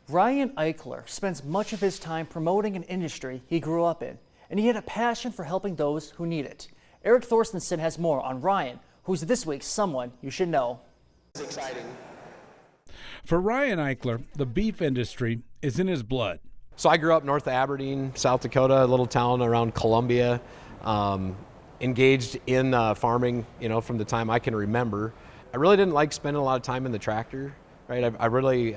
Ryan Eichler spends much of his time promoting an industry he grew up in, and he had a passion for helping those who need it. Eric Thorstensen has more on Ryan, who's this week's Someone You Should Know. It's exciting. For Ryan Eichler, the beef industry is in his blood. So I grew up north of Aberdeen, South Dakota, a little town around Columbia. Engaged in farming, from the time I can remember. I really didn't like spending a lot of time in the tractor. Right, I really,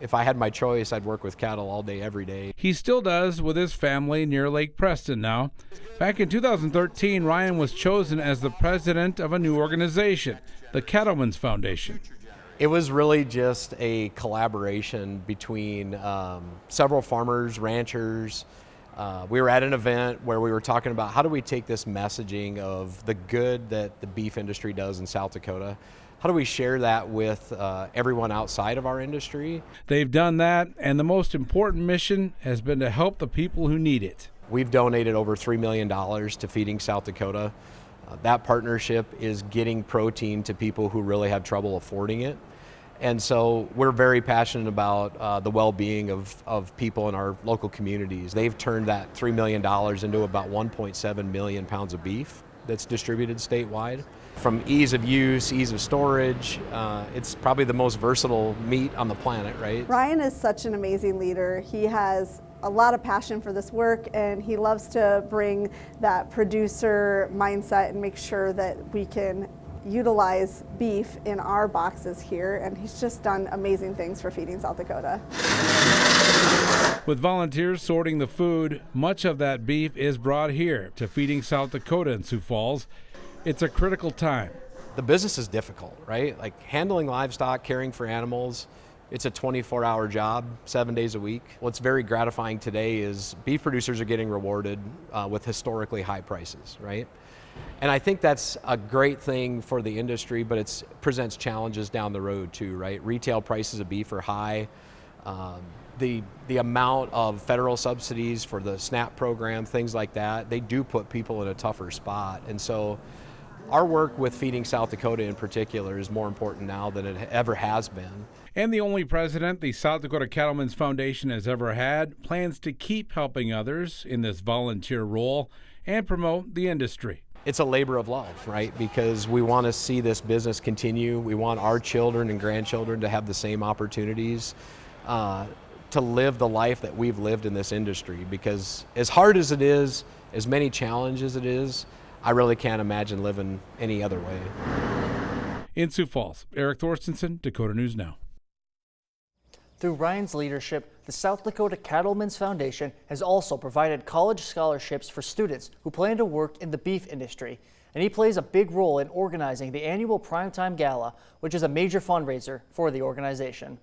if I had my choice, I'd work with cattle all day, every day. He still does with his family near Lake Preston now. Back in 2013, Ryan was chosen as the president of a new organization, the Cattlemen's Foundation. It was really just a collaboration between several farmers, ranchers. We were at an event where we were talking about how do we take this messaging of the good that the beef industry does in South Dakota. How do we share that with everyone outside of our industry? They've done that, and the most important mission has been to help the people who need it. We've donated over $3 million to Feeding South Dakota. That partnership is getting protein to people who really have trouble affording it. And so we're very passionate about the well-being of people in our local communities. They've turned that $3 million into about 1.7 million pounds of beef that's distributed statewide. From ease of use, ease of storage, it's probably the most versatile meat on the planet, right? Ryan is such an amazing leader. He has a lot of passion for this work, and he loves to bring that producer mindset and make sure that we can utilize beef in our boxes here, and he's just done amazing things for Feeding South Dakota. With volunteers sorting the food, much of that beef is brought here to Feeding South Dakota in Sioux Falls. It's a critical time. The business is difficult, right? Like handling livestock, caring for animals, it's a 24-hour job, 7 days a week. What's very gratifying today is beef producers are getting rewarded with historically high prices, right? And I think that's a great thing for the industry, but it presents challenges down the road too, right? Retail prices of beef are high. The amount of federal subsidies for the SNAP program, things like that, they do put people in a tougher spot. And so our work with Feeding South Dakota in particular is more important now than it ever has been. And the only president the South Dakota Cattlemen's Foundation has ever had plans to keep helping others in this volunteer role and promote the industry. It's a labor of love, right? Because we want to see this business continue. We want our children and grandchildren to have the same opportunities to live the life that we've lived in this industry. Because as hard as it is, as many challenges it is, I really can't imagine living any other way. In Sioux Falls, Eric Thorstensen, Dakota News Now. Through Ryan's leadership, the South Dakota Cattlemen's Foundation has also provided college scholarships for students who plan to work in the beef industry. And he plays a big role in organizing the annual Primetime Gala, which is a major fundraiser for the organization.